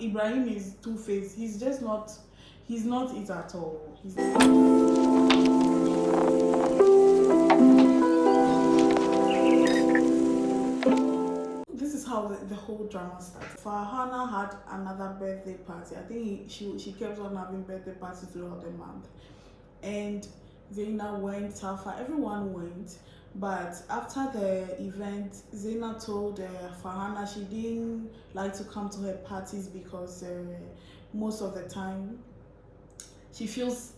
Ibrahim is two-faced. He's just not. He's not it at all. This is how the whole drama started. Farhana had another birthday party. I think she kept on having birthday parties throughout the month, and Zaina went, Safa, everyone went. But after the event, Zaina told Farhana she didn't like to come to her parties because most of the time she feels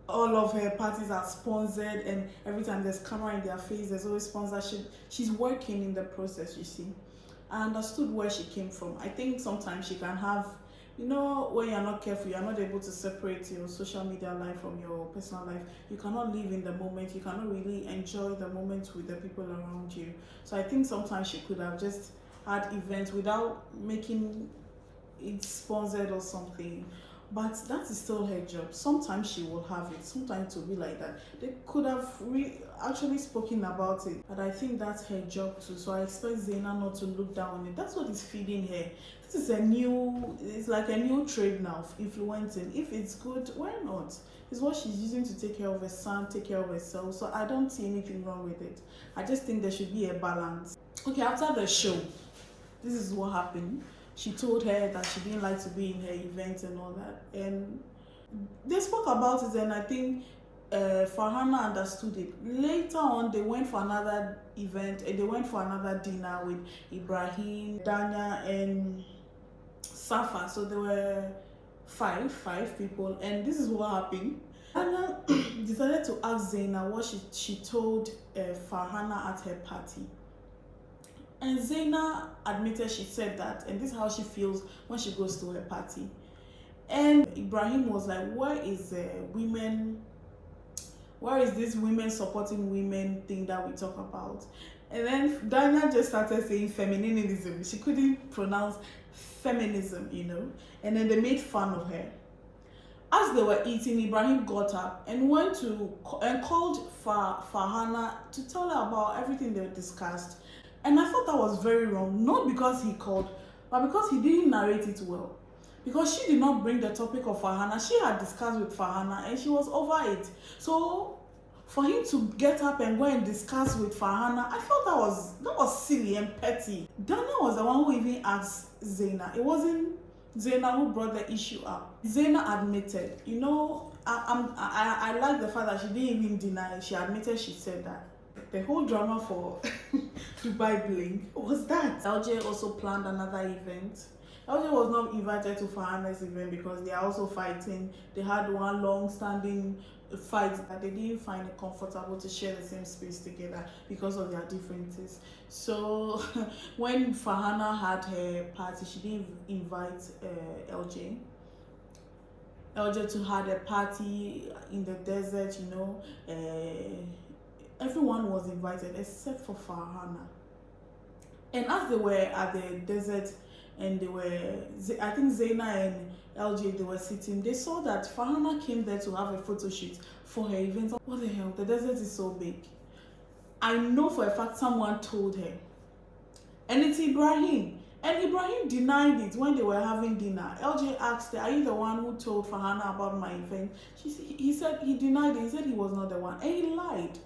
all of her parties are sponsored, and every time there's camera in their face, there's always sponsorship. She's working in the process, you see. I understood where she came from. I think sometimes she can have, when you're not careful, you're not able to separate your social media life from your personal life. You cannot live in the moment. You cannot really enjoy the moment with the people around you. So I think sometimes she could have just had events without making it sponsored or something. But that is still her job. Sometimes she will have it. Sometimes it will be like that. They could have actually spoken about it. But I think that's her job too. So I expect Zaina not to look down on it. That's what is feeding her. This is it's like a new trade now, influencing. If it's good, why not? It's what she's using to take care of her son, take care of herself. So I don't see anything wrong with it. I just think there should be a balance. Okay, after the show, this is what happened. She told her that she didn't like to be in her events and all that. And they spoke about it, and I think Farhana understood it. Later on, they went for another event, and they went for another dinner with Ibrahim, Danya, and Safa. So there were five people, and this is what happened. Danya decided to ask Zaina what she told Farhana at her party. And Zaina admitted she said that, and this is how she feels when she goes to her party. And Ibrahim was like, where is this women supporting women thing that we talk about? And then Danya just started saying feminism. She couldn't pronounce feminism, and then they made fun of her. As they were eating, Ibrahim got up and went and called Farhana to tell her about everything they discussed. And I thought that was very wrong, not because he called, but because he didn't narrate it well. Because she did not bring the topic of Farhana. She had discussed with Farhana and she was over it. So for him to get up and go and discuss with Farhana, I felt that was silly and petty. Danya was the one who even asked Zaina. It wasn't Zaina who brought the issue up. Zaina admitted, I like the fact that she didn't even deny it. She admitted she said that. The whole drama for Dubai Bling was that. LJ also planned another event. LJ was not invited to Farhana's event because they are also fighting. They had one long-standing fight that they didn't find it comfortable to share the same space together because of their differences. So when Farhana had her party, she didn't invite LJ. LJ to have a party in the desert, everyone was invited except for Farhana. And as they were at the desert and I think Zaina and LJ, they were sitting, they saw that Farhana came there to have a photo shoot for her event. What the hell, the desert is so big. I know for a fact someone told her. And it's Ibrahim. And Ibrahim denied it when they were having dinner. LJ asked her, are you the one who told Farhana about my event? He said he denied it. He said he was not the one. And he lied.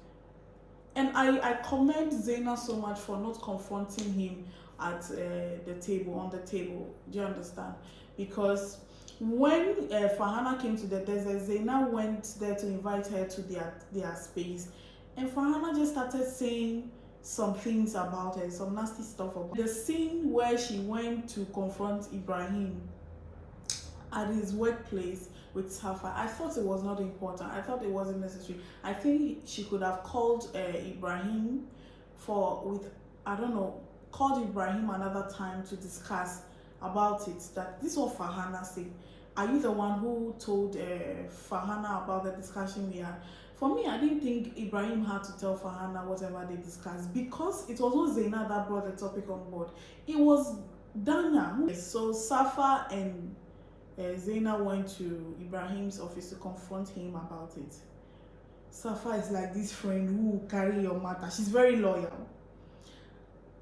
And I commend Zaina so much for not confronting him at the table, on the table. Do you understand? Because when Farhana came to the desert, Zaina went there to invite her to their space. And Farhana just started saying some things about her, some nasty stuff about her. The scene where she went to confront Ibrahim at his workplace with Safa, I thought it was not important. I thought it wasn't necessary. I think she could have called Ibrahim called Ibrahim another time to discuss about it. That this is what Farhana said. Are you the one who told Farhana about the discussion we had? For me, I didn't think Ibrahim had to tell Farhana whatever they discussed because it was not Zaina that brought the topic on board. It was Danya. So Safa and Zaina went to Ibrahim's office to confront him about it. Safa is like this friend who will carry your matter. She's very loyal.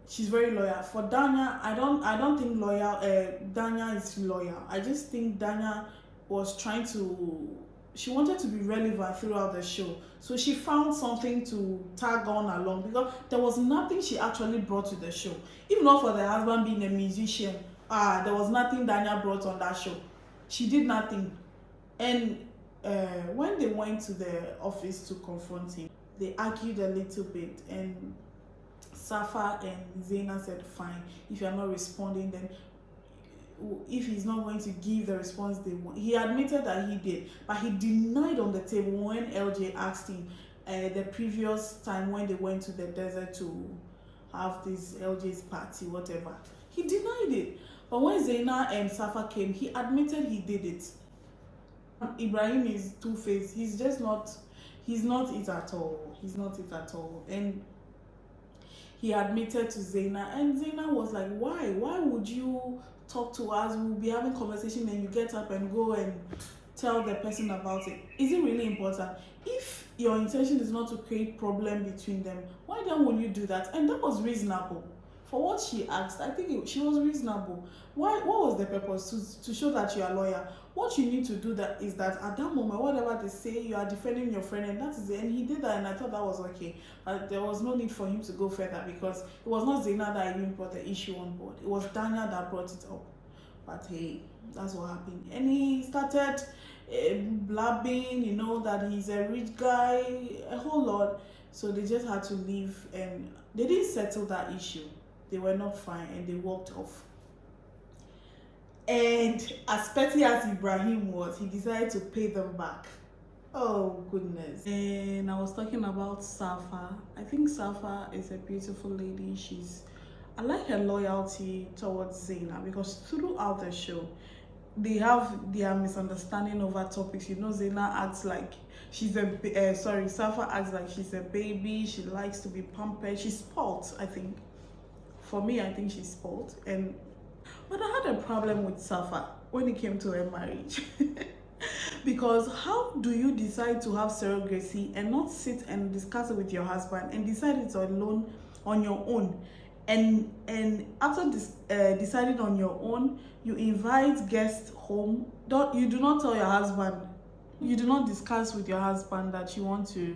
she's very loyal. For Danya, I don't think Danya is loyal. I just think Danya was trying to, she wanted to be relevant throughout the show. So she found something to tag on along, because there was nothing she actually brought to the show. Even not for the husband being a musician, there was nothing Danya brought on that show. She did nothing. And when they went to the office to confront him, they argued a little bit, and Safa and Zaina said, fine, if you're not responding, then if he's not going to give the response they want. He admitted that he did, but he denied on the table when LJ asked him the previous time when they went to the desert to have this LJ's party, whatever. He denied it. But when Zaina and Safa came, he admitted he did it. Ibrahim is two-faced. He's not it at all. He's not it at all. And he admitted to Zaina, and Zaina was like, why? Why would you talk to us? We'll be having conversation and you get up and go and tell the person about it. Is it really important? If your intention is not to create problem between them, why then will you do that? And that was reasonable. For what she asked, I think she was reasonable. What was the purpose? To show that you are loyal. What you need to do that is that at that moment, whatever they say, you are defending your friend, and that is it. And he did that, and I thought that was okay. But there was no need for him to go further, because it was not Zaina that even brought the issue on board. It was Danya that brought it up. But hey, that's what happened. And he started blabbing, you know, that he's a rich guy, a whole lot. So they just had to leave, and they didn't settle that issue. They were not fine, and they walked off. And as petty as Ibrahim was, he decided to pay them back. Oh goodness. And I was talking about Safa. I think Safa is a beautiful lady. I like her loyalty towards Zaina, because throughout the show they have their misunderstanding over topics. You know, Zaina acts like she's Safa acts like she's a baby. She likes to be pampered. She's spoiled, I think. For me, I think she's spoiled. But I had a problem with Safa when it came to her marriage. Because how do you decide to have surrogacy and not sit and discuss it with your husband and decide it's alone on your own? And after deciding on your own, you invite guests home. You do not tell your husband. You do not discuss with your husband that you want to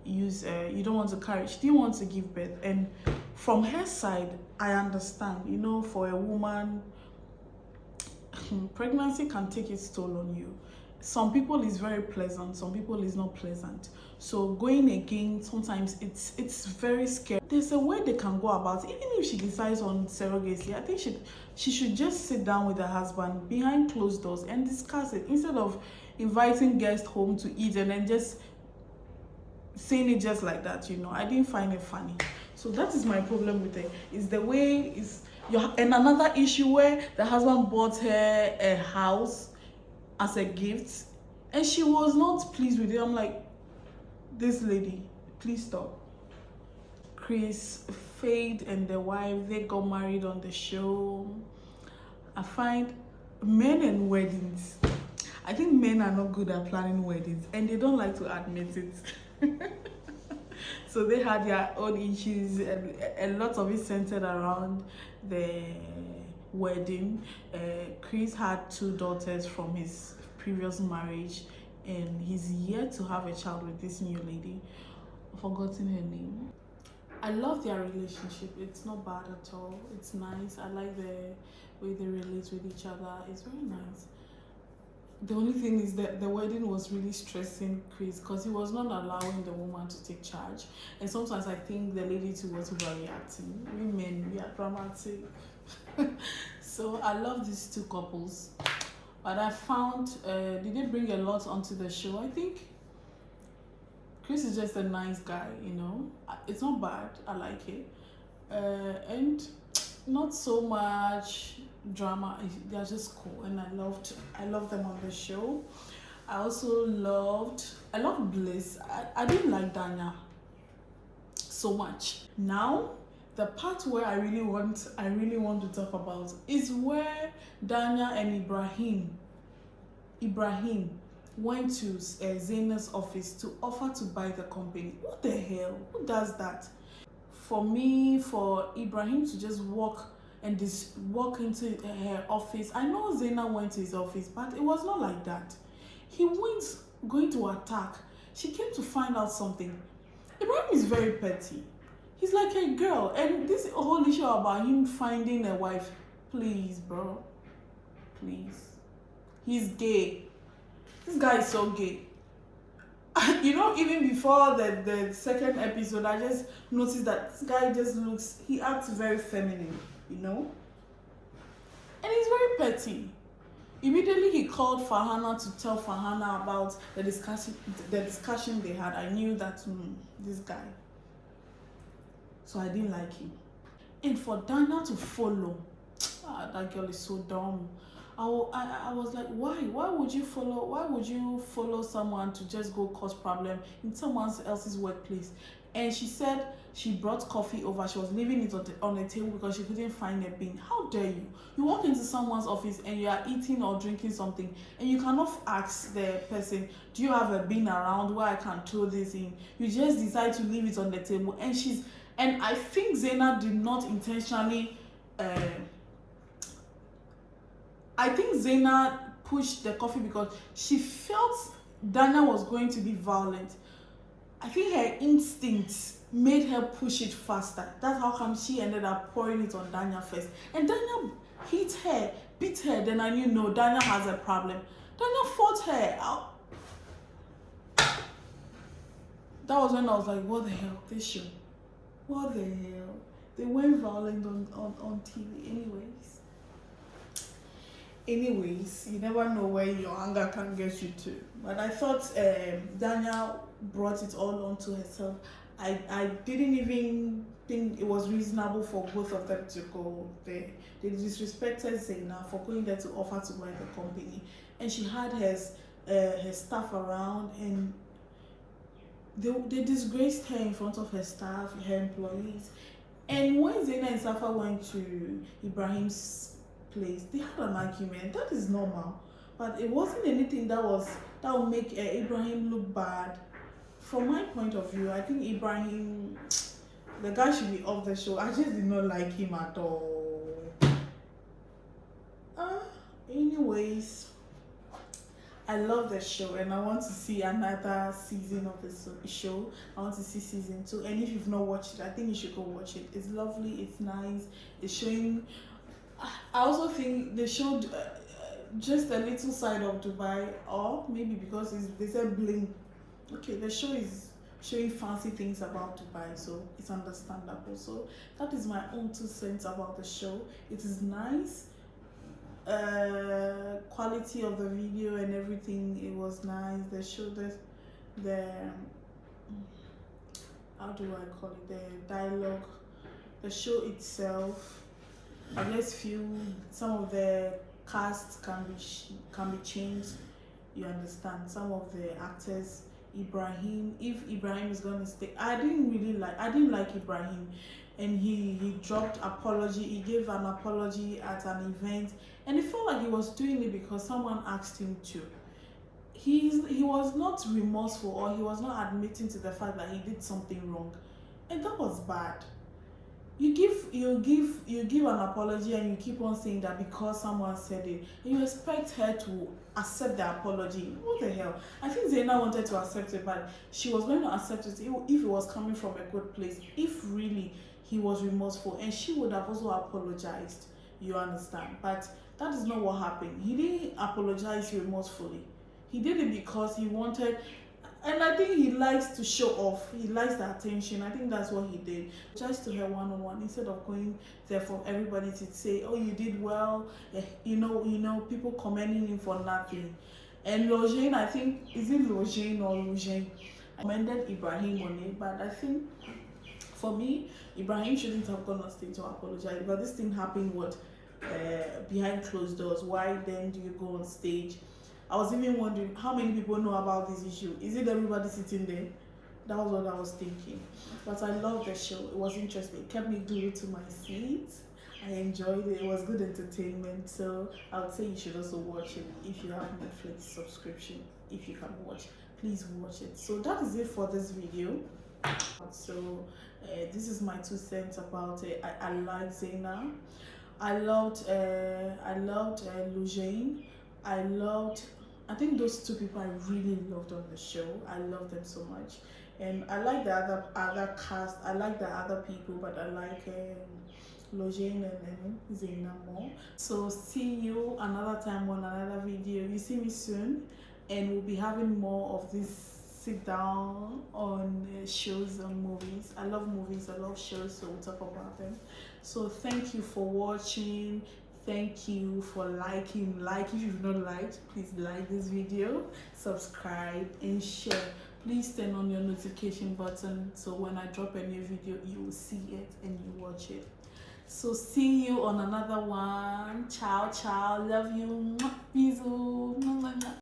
use. You don't want to carry. She didn't want to give birth. And from her side, I understand. You know, for a woman, pregnancy can take its toll on you. Some people is very pleasant, some people is not pleasant. So going again, sometimes it's very scary. There's a way they can go about it. Even if she decides on surrogacy, I think she should just sit down with her husband behind closed doors and discuss it, instead of inviting guests home to eat and then just saying it just like that. You know, I didn't find it funny. So that is my problem with it. Is the way and another issue where the husband bought her a house as a gift, and she was not pleased with it. I'm like, this lady, please stop. Chris, Fade, and the wife, they got married on the show. I find men and weddings, I think men are not good at planning weddings, and they don't like to admit it. So they had their own issues, and a lot of it centered around the wedding. Chris had 2 daughters from his previous marriage, and he's yet to have a child with this new lady. I've forgotten her name. I love their relationship. It's not bad at all. It's nice. I like the way they relate with each other. It's very nice. The only thing is that the wedding was really stressing Chris, because he was not allowing the woman to take charge. And sometimes I think the lady too was overreacting. Women, we are dramatic. So I love these 2 couples. But I found, they did bring a lot onto the show. I think Chris is just a nice guy, you know. It's not bad. I like it. And not so much drama. They're just cool, and I loved them on the show. I also loved Bliss. I didn't like Danya so much. Now the part where I really want to talk about is where Danya and Ibrahim went to Zaina's office to offer to buy the company. What the hell? Who does that? for me, for Ibrahim to just walk into her office. I know Zaina went to his office, but it was not like that. He went going to attack. She came to find out something. Ibrahim is very petty. He's like a girl, and this whole issue about him finding a wife, please, bro, please. He's gay. This guy is so gay. You know, even before the second episode, I just noticed that this guy just he acts very feminine, you know? And he's very petty. Immediately he called Farhana to tell Farhana about the discussion they had. I knew that this guy. So I didn't like him. And for Dana to follow, that girl is so dumb. I was like, why? Why would you follow someone to just go cause problem in someone else's workplace? And she said she brought coffee over. She was leaving it on the table because she couldn't find a bean. How dare you? You walk into someone's office and you are eating or drinking something and you cannot ask the person, do you have a bean around where I can throw this in? You just decide to leave it on the table. And I think Zaina did not intentionally I think Zaina pushed the coffee because she felt Dana was going to be violent. I think her instincts made her push it faster. That's how come she ended up pouring it on Dana first. And Dana hit her, beat her. Then I knew, no, Dana has a problem. Dana fought her. That was when I was like, what the hell, this show? What the hell? They went violent on TV anyways, you never know where your anger can get you to. But I thought Daniel brought it all onto herself. I didn't even think it was reasonable for both of them to go there. They disrespected Zaina for going there to offer to buy the company. And she had her staff around, and they disgraced her in front of her staff, her employees. And when Zaina and Safa went to Ibrahim's place, they had an argument. That is normal, but it wasn't anything that would make Ibrahim look bad. From my point of view, I think Ibrahim, the guy, should be off the show. I just did not like him at all. Anyways, I love the show and I want to see another season of the show. I want to see season 2, and if you've not watched it, I think you should go watch it. It's lovely, it's nice, it's showing. I also think they showed just a little side of Dubai, or maybe because they said bling. Okay, the show is showing fancy things about Dubai, so it's understandable. So that is my own 2 cents about the show. It is nice. Quality of the video and everything, it was nice. The show, the how do I call it, the dialogue, the show itself, I just feel some of the cast can be changed. You understand? Some of the actors, if Ibrahim is going to stay, I didn't like Ibrahim, and he dropped apology. He gave an apology at an event, and it felt like he was doing it because someone asked him to. He was not remorseful, or he was not admitting to the fact that he did something wrong, and that was bad. You give an apology and you keep on saying that because someone said it, and you expect her to accept the apology. What the hell? I think Zaina wanted to accept it, but she was going to accept it if it was coming from a good place, if really he was remorseful, and she would have also apologized. You understand? But that is not what happened. He didn't apologize remorsefully. He did it because he wanted. And I think he likes to show off. He likes the attention. I think that's what he did. Just to her one-on-one, instead of going there for everybody to say, oh, you did well. You know, people commending him for nothing. And Lojane, I think, is it Lojane or Lojane? I commended Ibrahim on it, but I think, for me, Ibrahim shouldn't have gone on stage to apologize. But this thing happened, behind closed doors. Why then do you go on stage? I was even wondering how many people know about this issue. Is it everybody sitting there? That was what I was thinking. But I loved the show. It was interesting. It kept me glued to my seat. I enjoyed it. It was good entertainment. So I would say you should also watch it if you have Netflix subscription. If you can watch, please watch it. So that is it for this video. So this is my 2 cents about it. I like Zaina. I loved Lujane. I think those two people I really loved on the show. I love them so much, and I like the other cast. I like the other people, but I like Lojane and Zaina more. So see you another time on another video. You see me soon, and we'll be having more of this sit down on shows and movies. I love movies, I love shows, so we'll talk about them. So thank you for watching. Thank you for liking. Like if you've not liked, please like this video, subscribe and share. Please turn on your notification button so when I drop a new video you will see it and you watch it. So see you on another one. Ciao ciao, love you, peace.